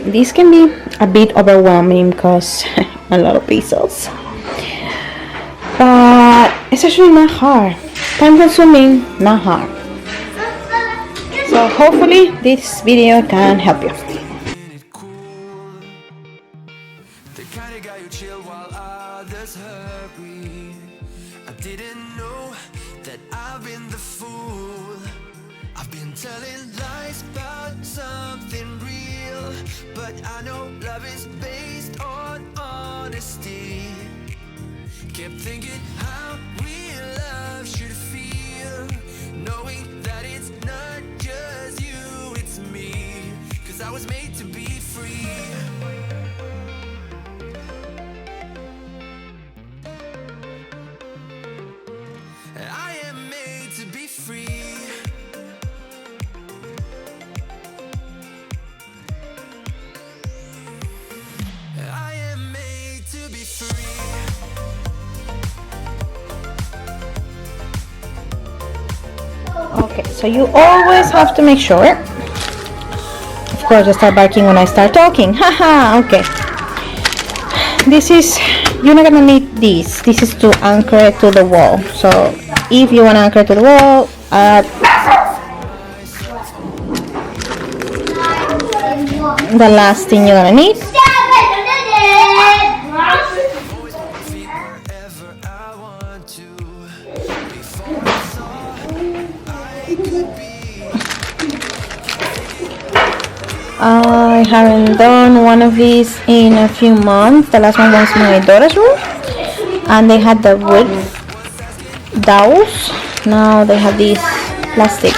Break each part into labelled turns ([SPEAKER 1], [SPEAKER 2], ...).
[SPEAKER 1] this can be a bit overwhelming because a lot of pieces, but it's actually not hard. Time consuming, not hard. So hopefully this video can help you.
[SPEAKER 2] The kind of guy who chill while others hurry. I didn't know that I've been the fool. I've been telling lies about something real, but I know love is based on honesty. Kept thinking how real love should feel, knowing that it's not just you, it's me. 'Cause I was made to be free. I am made to be free. I am made to be free.
[SPEAKER 1] Okay, so you always have to make sure. Of course, I start barking when I start talking. Haha, okay. This is, you're not gonna need this. This is to anchor it to the wall. So if you want to anchor it to the wall, the last thing you're gonna need. I haven't done one of these in a few months. The last one was my daughter's room, and they had the wood dowels. Now they have these plastic.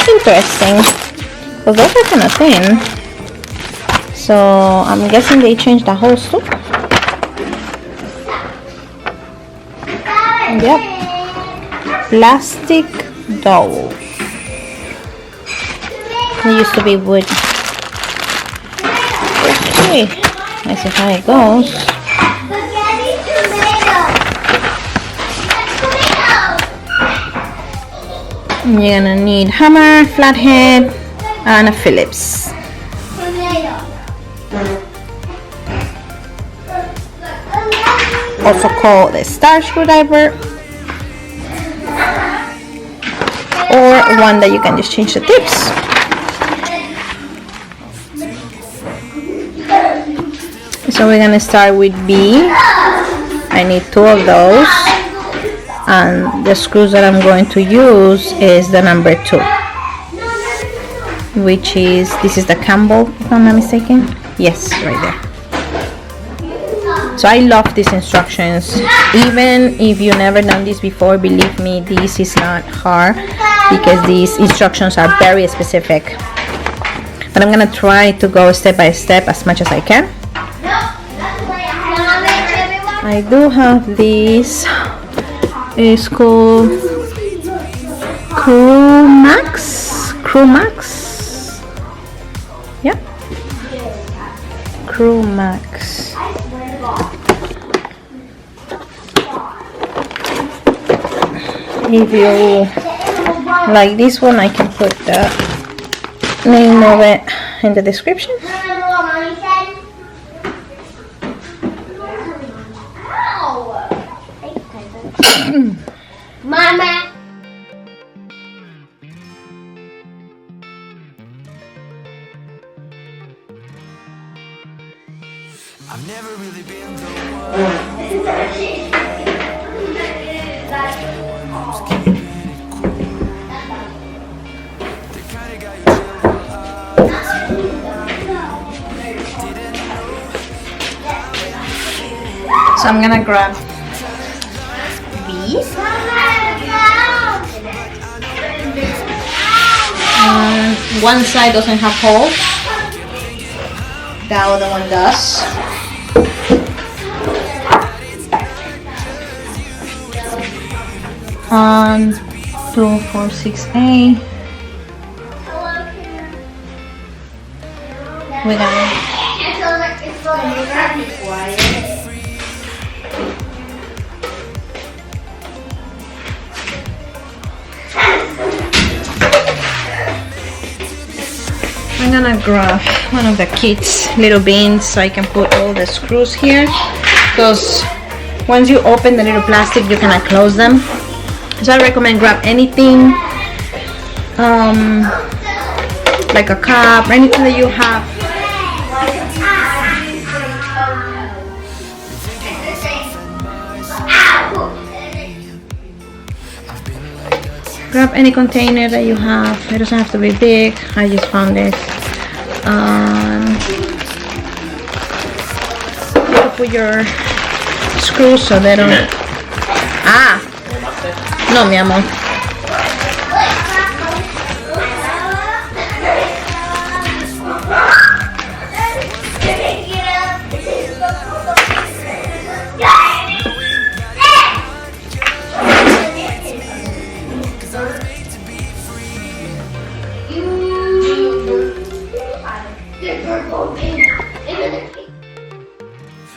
[SPEAKER 1] Interesting, because those are kind of thin. So I'm guessing they changed the holes too. Yep, plastic dowels. They used to be wood. Okay, let's see how it goes. You're gonna need hammer, flathead, and a Phillips. Also called a star screwdriver, or one that you can just change the tips. So we're gonna start with B. I need 2 of those, and the screws that I'm going to use is the number 2, which is, this is the Campbell, if I'm not mistaken. Yes, right there. So I love these instructions. Even if you've never done this before, believe me, this is not hard, because these instructions are very specific. But I'm gonna try to go step by step as much as I can. I do have this. It's called Crewmax. Yeah, Crewmax. If you like this one, I can put the name of it in the description.
[SPEAKER 3] Mama.
[SPEAKER 2] I've never really been the
[SPEAKER 1] So I'm gonna grab these. One side doesn't have holes. The other one does. And 246A. We're gonna. I I'm gonna grab one of the kids' little bins so I can put all the screws here, because once you open the little plastic you cannot close them. So I recommend grab anything like a cup or anything that you have. Grab any container that you have. It doesn't have to be big. I just found this. You put your screws so they don't. Ah, no, mi amor.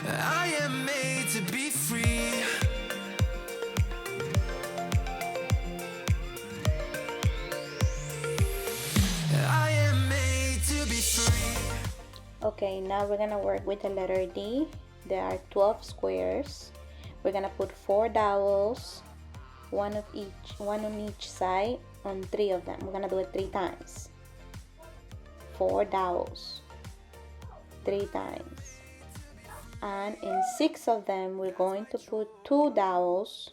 [SPEAKER 2] I am made to be free. I am made to be free.
[SPEAKER 1] Okay, now we're gonna work with the letter D. There are 12 squares. We're gonna put 4 dowels, one on each side, on 3 of them. We're gonna do it 3 times. 4 dowels, 3 times. And in 6 of them we're going to put 2 dowels.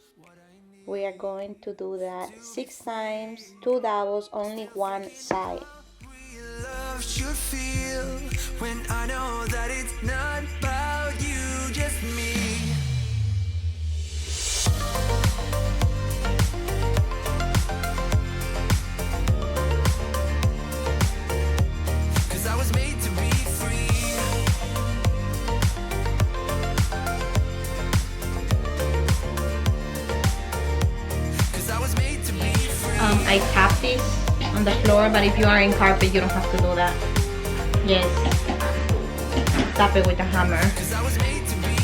[SPEAKER 1] We are going to do that 6 times, 2 dowels, only one side.
[SPEAKER 2] Love should feel when I know that it's not about you, just me. Cause I was made to be free. Cause I was made to be free.
[SPEAKER 1] I tap this on the floor, but if you are in carpet you don't have to do that. Yes, tap it with a hammer.
[SPEAKER 2] Cause I was made to be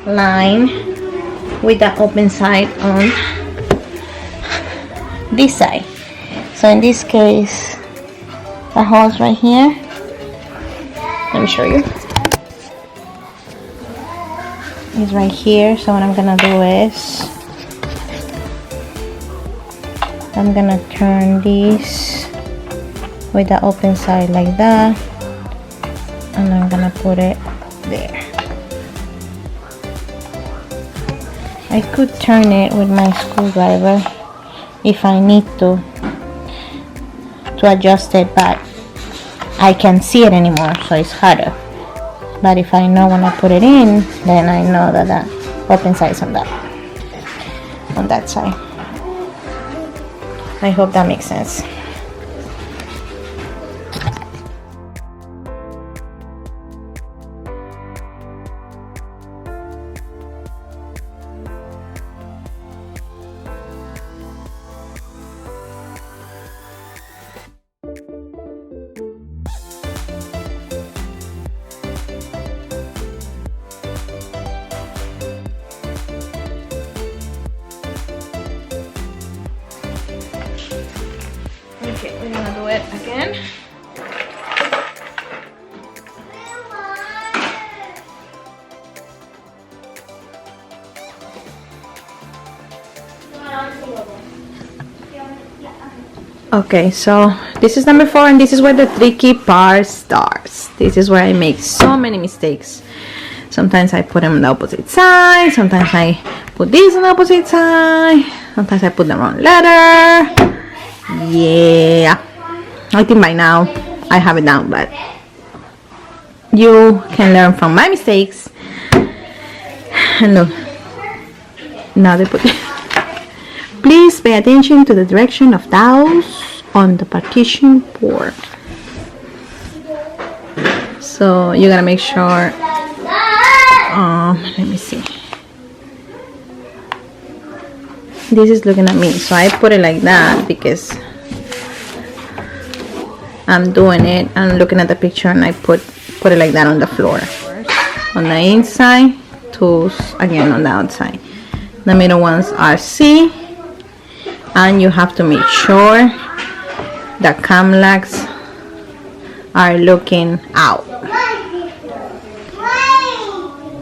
[SPEAKER 1] line with the open side on this side. So in this case, the hole's right here. Let me show you. It's right here. So what I'm gonna do is I'm gonna turn this with the open side like that, and I'm gonna put it there. I could turn it with my screwdriver if I need to adjust it, but I can't see it anymore, so it's harder. But if I know when I put it in, then I know that the open side is on that side. I hope that makes sense. Okay, we're gonna do it again. Okay, so this is number 4, and this is where the tricky part starts. This is where I make so many mistakes. Sometimes I put them on the opposite side. Sometimes I put this on the opposite side. Sometimes I put the wrong letter. Yeah. I think by now I have it down, but you can learn from my mistakes. And look, now they put. Please pay attention to the direction of dowels on the partition board. So you gotta make sure. Let me see. This is looking at me, so I put it like that because I'm doing it. I'm looking at the picture, and I put it like that on the floor, on the inside, toes again on the outside. The middle ones are C, and you have to make sure the cam legs are looking out.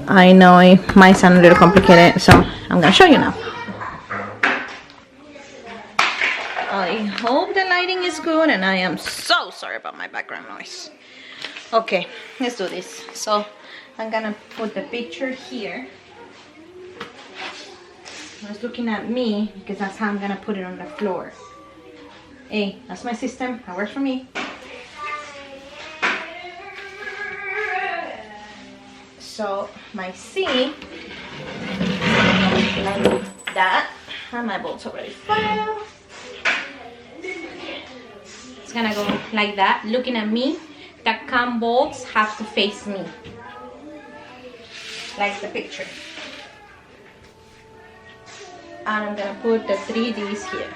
[SPEAKER 1] I know it might sound a little complicated, so I'm gonna show you now. I hope the lighting is good, and I am so sorry about my background noise. Okay, let's do this. So I'm gonna put the picture here. It's looking at me because that's how I'm gonna put it on the floor. Hey, that's my system. That works for me. So my C, like that, and my bolt's already full. It's gonna go like that, looking at me. The cam bolts have to face me, like the picture. And I'm gonna put the 3Ds here.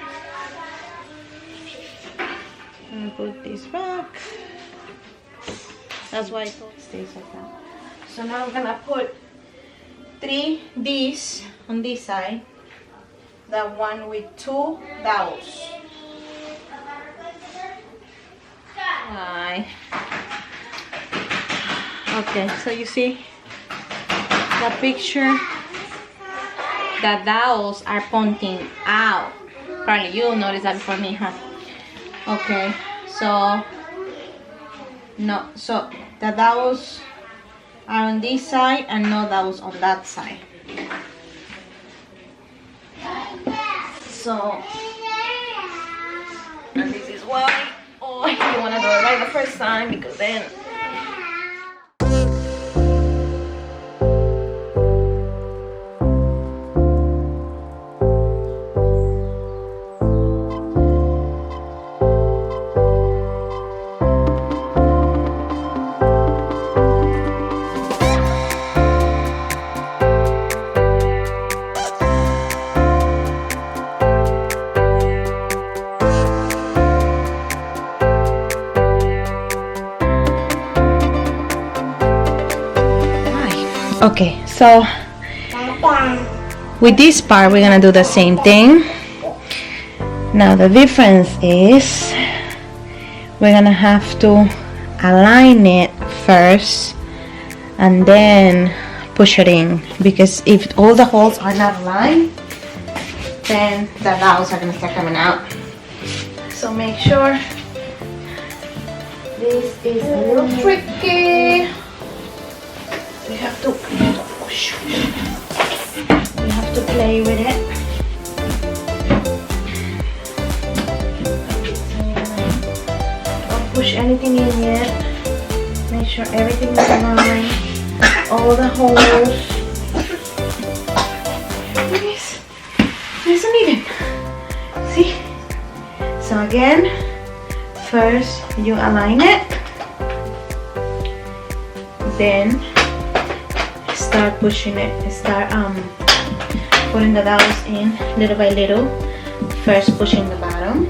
[SPEAKER 1] I'm gonna put this back. That's why it stays like that. So now I'm gonna put 3Ds on this side, the one with 2 dowels. Okay, so you see the picture, the dowels are pointing out. Probably you'll notice that before me, huh? Okay, so no, so the dowels are on this side and no dowels on that side. So, and this is why you want to do it right the first time, because then okay, so with this part we're gonna do the same thing. Now the difference is we're gonna have to align it first and then push it in, because if all the holes are not aligned, then the valves are gonna start coming out. So make sure. This is a little tricky. We have to play with it. Don't push anything in yet. Make sure everything is aligned. All the holes. It is nice and even. See? So again, first you align it, then start pushing it, start putting the dowels in little by little. First pushing the bottom,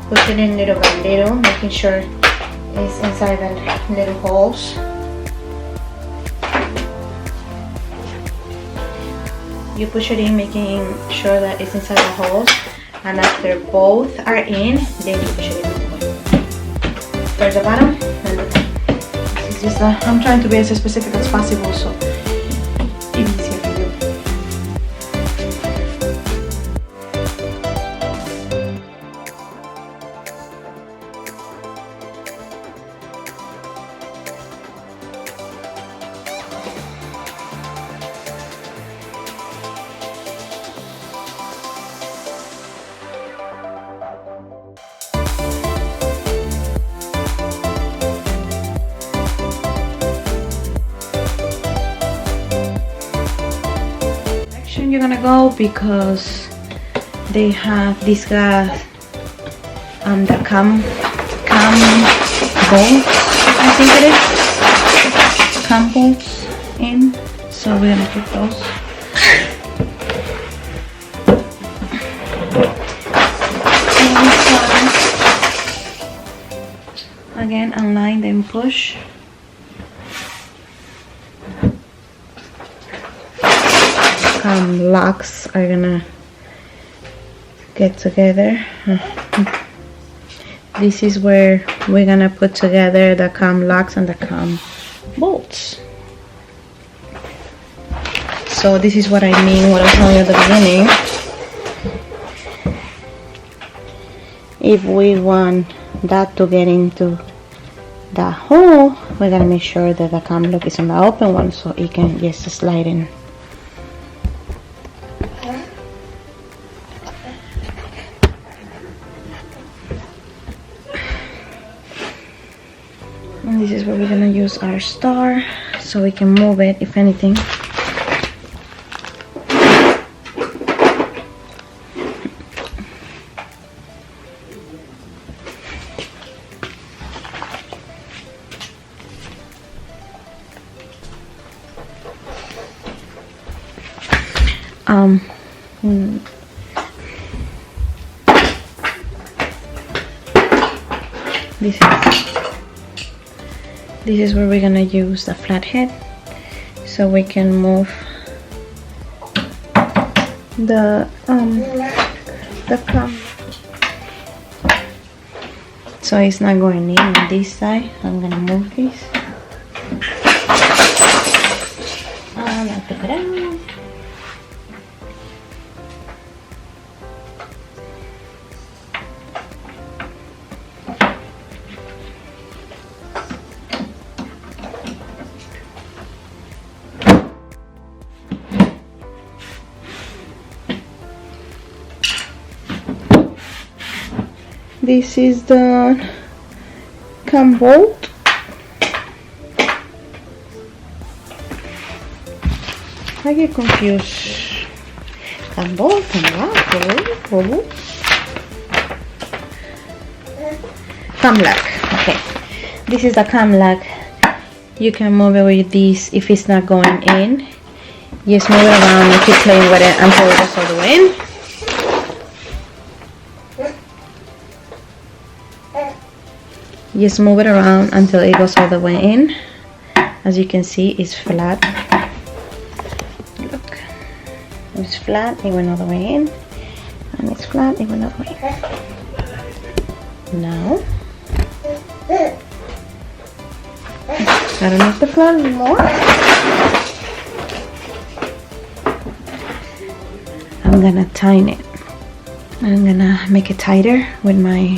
[SPEAKER 1] push it in little by little, making sure it's inside the little holes. You push it in, making sure that it's inside the holes, and after both are in, then you push it in. First the bottom, and the top. Just, I'm trying to be as specific as possible, so easier for you. you're gonna go because they have this gas the cam bolts, I think it is, cam bolts in, so we're gonna put those. Again, unline then push. Locks are gonna get together. This is where we're gonna put together the cam locks and the cam bolts. So this is what I mean, what I was telling you at the beginning. If we want that to get into the hole, we're gonna make sure that the cam lock is on the open one so it can just slide in. And this is where we're gonna use our star so we can move it if anything. This is where we're gonna use the flathead so we can move the cam. So it's not going in on this side. I'm gonna move this. I took it out. This is the cam bolt. I get confused. Cam bolt, cam lock, cam lock. Okay, this is the cam lock. You can move it with this if it's not going in. Just move it around and keep playing with it until it goes all the way in. Just move it around until it goes all the way in. As you can see, it's flat. Look, it's flat, it went all the way in, and it's flat, it went all the way in. Now, I don't have the flat anymore. I'm gonna tighten it. I'm gonna make it tighter with my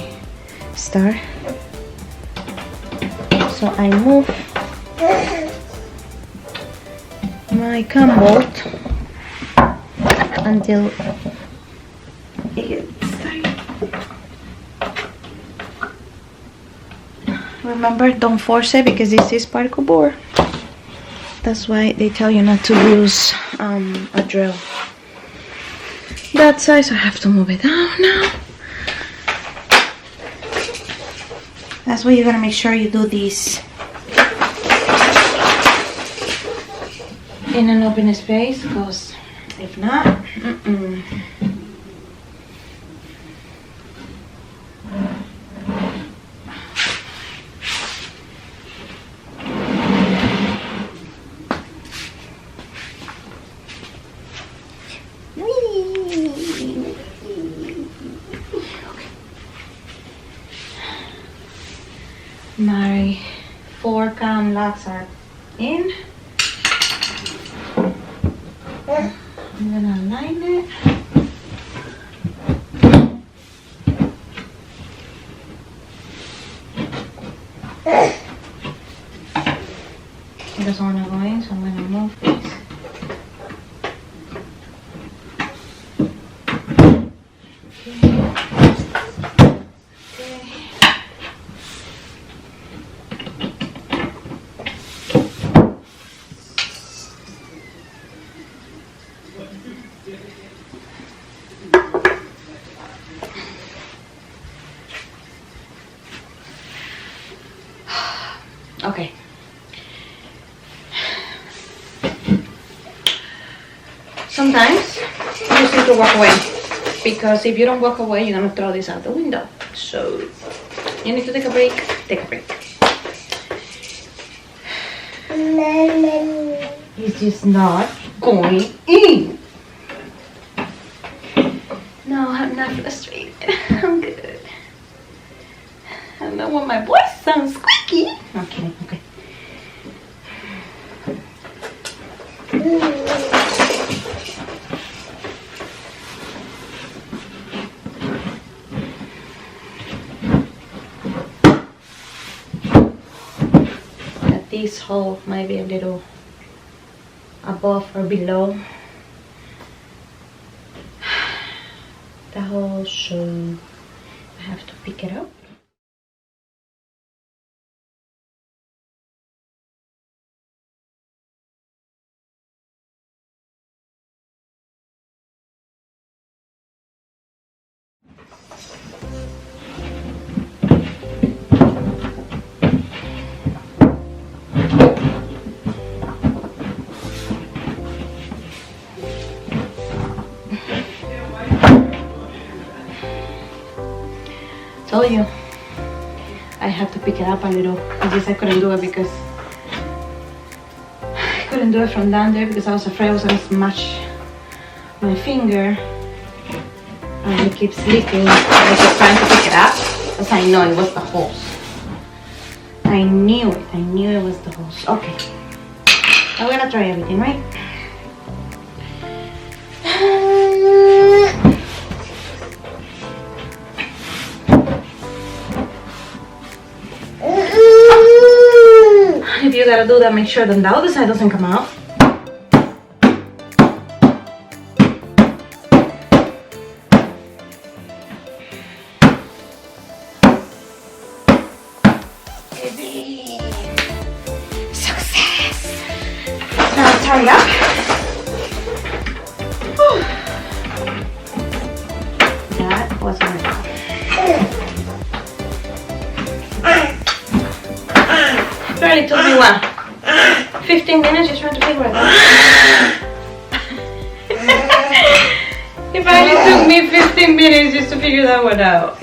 [SPEAKER 1] star. So I move my cam bolt until it gets tight. Remember, don't force it because this is particle board. That's why they tell you not to use a drill that size. I have to move it down now. That's why you're gonna make sure you do this in an open space, because if not, my 4 cam locks are in. I'm gonna align it. It doesn't want to go in, so I'm gonna move this. Okay. Sometimes you just need to walk away, because if you don't walk away, you're gonna throw this out the window. So you need to take a break. Take a break. It's just not going in. No, I'm not frustrated. I'm good. I don't know when my voice sounds squeaky. Okay, okay. This hole might be a little above or below the hole, so I have to pick it up. Told you I had to pick it up a little. It's just I couldn't do it because I couldn't do it from down there because I was afraid I was gonna smash my finger and it keeps leaking. I was just trying to pick it up because I know it was the hose. I knew it was the hose. Okay, I'm gonna try everything, right? If you gotta do that, make sure that the other side doesn't come out. Success! Now let's hurry up. Whew. That was my job. It took me what? 15 minutes just trying to figure it out. It probably took me 15 minutes just to figure that one out.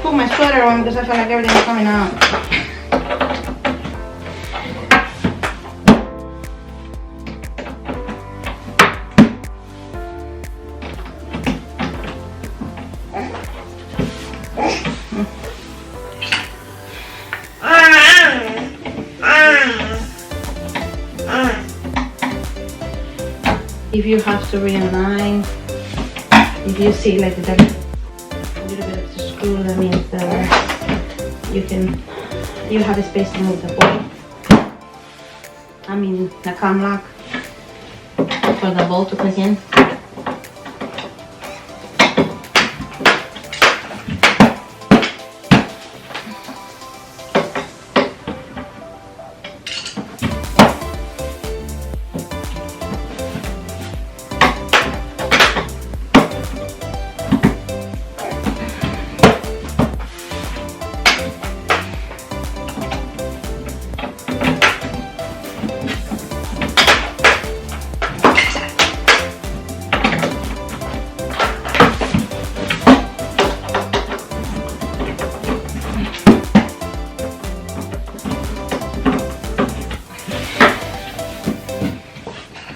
[SPEAKER 1] Put my sweater on because I feel like everything's coming out. If you have to realign, if you see like a little bit of the screw, that means that you have a space to move the bolt. I mean the cam lock for the bolt to click in.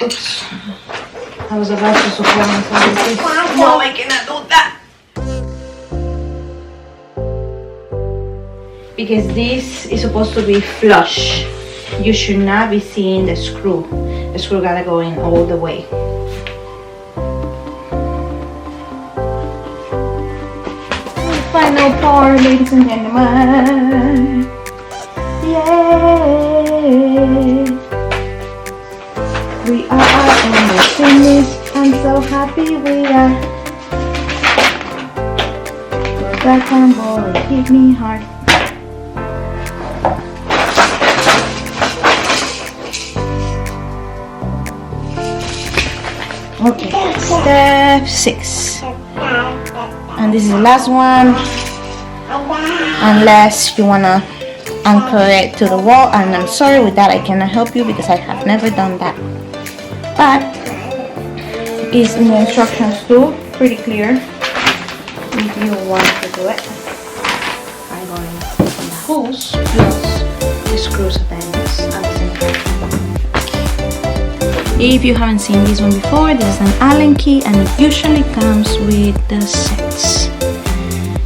[SPEAKER 1] Oops. I was about to support myself. No, I cannot do that. Because this is supposed to be flush. You should not be seeing the screw. The screw gotta go in all the way. Final part, ladies and gentlemen. Yay! We are almost finished. I'm so happy we are. That combo hit me hard. Okay, step 6. And And this is the last one, unless you wanna anchor it to the wall, and I'm sorry, with that I cannot help you because I have never done that, but it's in the instructions too, pretty clear if you want to do it. I'm going to put the holes plus the screws at the ends at the same time. If you haven't seen this one before, this is an Allen key and it usually comes with the sets.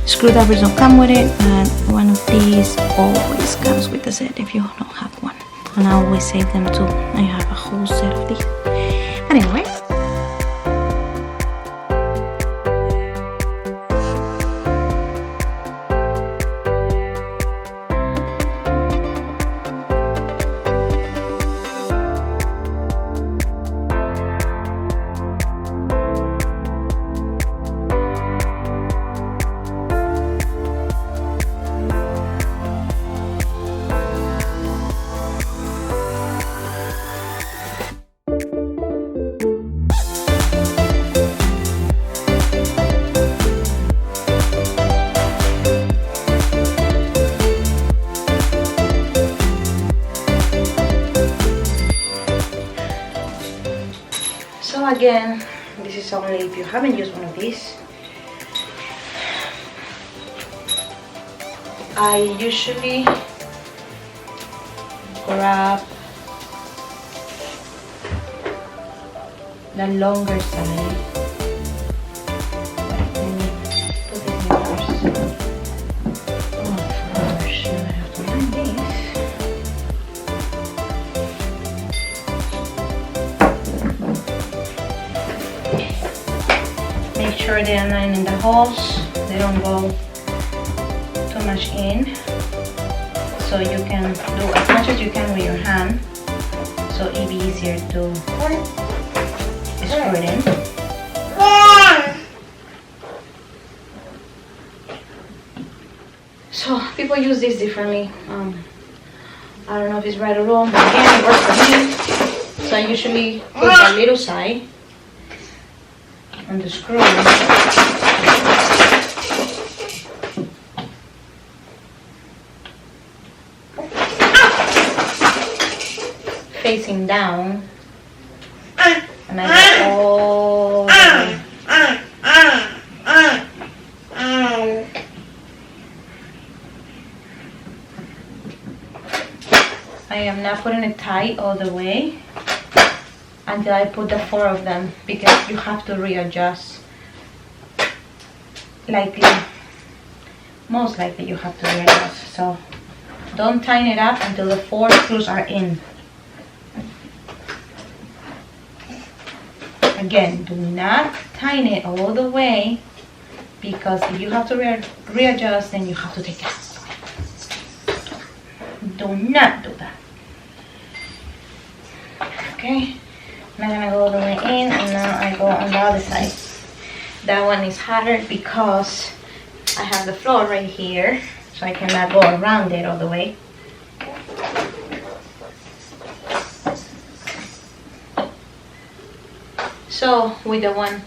[SPEAKER 1] Screwdrivers don't come with it, but one of these always comes with the set if you don't have one. And I always save them too. I have a whole set of these. Anyway. So again, this is only if you haven't used one of these. I usually grab the longer side. Let me put it in first. Oh, first, now I have to line this. Make sure they align in the holes, they don't go too much in, so you can do as much as you can with your hand, so it'll be easier to screw it in. So people use this differently. I don't know if it's right or wrong, but again, it works for me. So I usually put the little side on the screw facing down, and I go all the way. I am not putting it tight all the way until I put the 4 of them, because you have to readjust. Most likely you have to readjust. So don't tighten it up until the 4 screws are in. Again, do not tighten it all the way, because if you have to readjust, then you have to take it out. Do not do that. Okay. I'm gonna go all the way in, and now I go on the other side. That one is harder because I have the floor right here, so I cannot go around it all the way. So with the one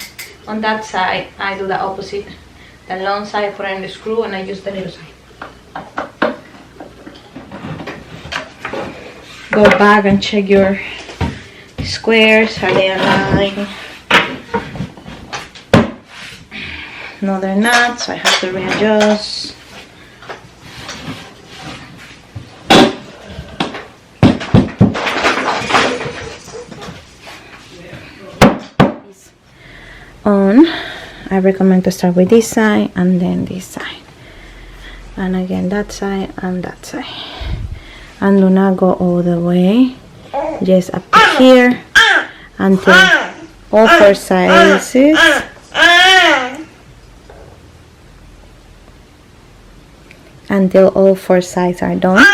[SPEAKER 1] on that side, I do the opposite. The long side, put it in the screw, and I use the little side. Go back and check your squares, are they aligned? No, they're not, so I have to readjust. On, I recommend to start with this side and then this side, and again that side and that side, and do not go all the way, just up to here until all 4 sides are done.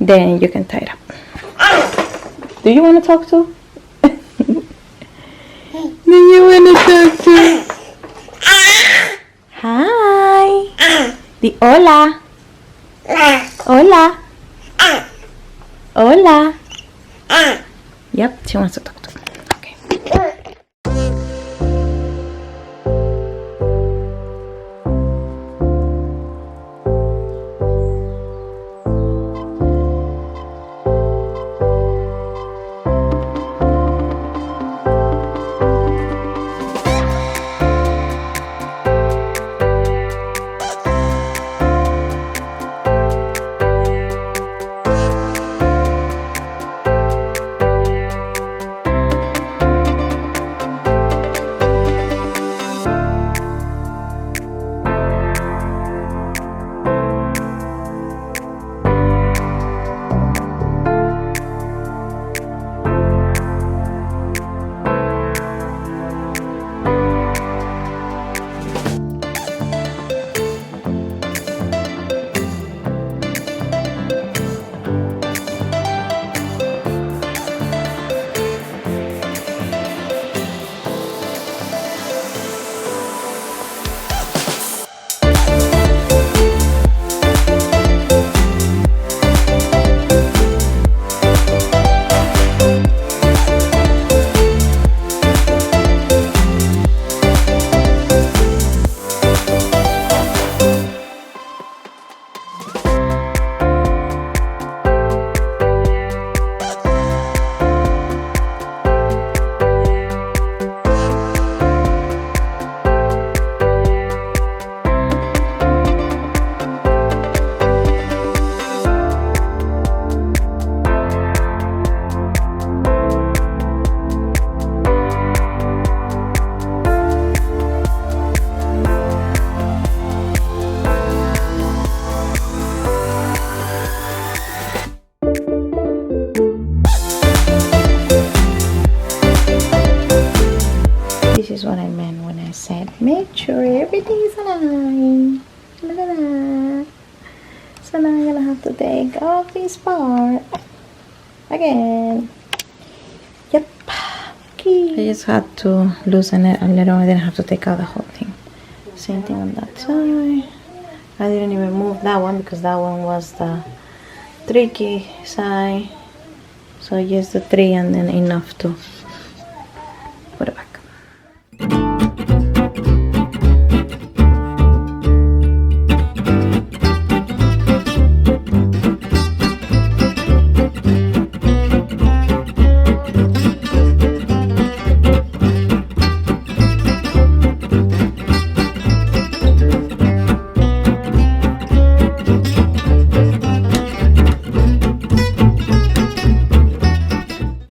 [SPEAKER 1] Then you can tie it up. Do you want to talk to? Do you want to talk to? Hi. The hola. Hola. Hola. Yep, she wants to talk to me. Okay. Yay, Sanai! Look at that. So now I'm gonna have to take off this part again. Yep. Okay. I just had to loosen it a little. I didn't have to take out the whole thing. Same thing on that side. I didn't even move that one because that one was the tricky side. So just the 3 and then enough to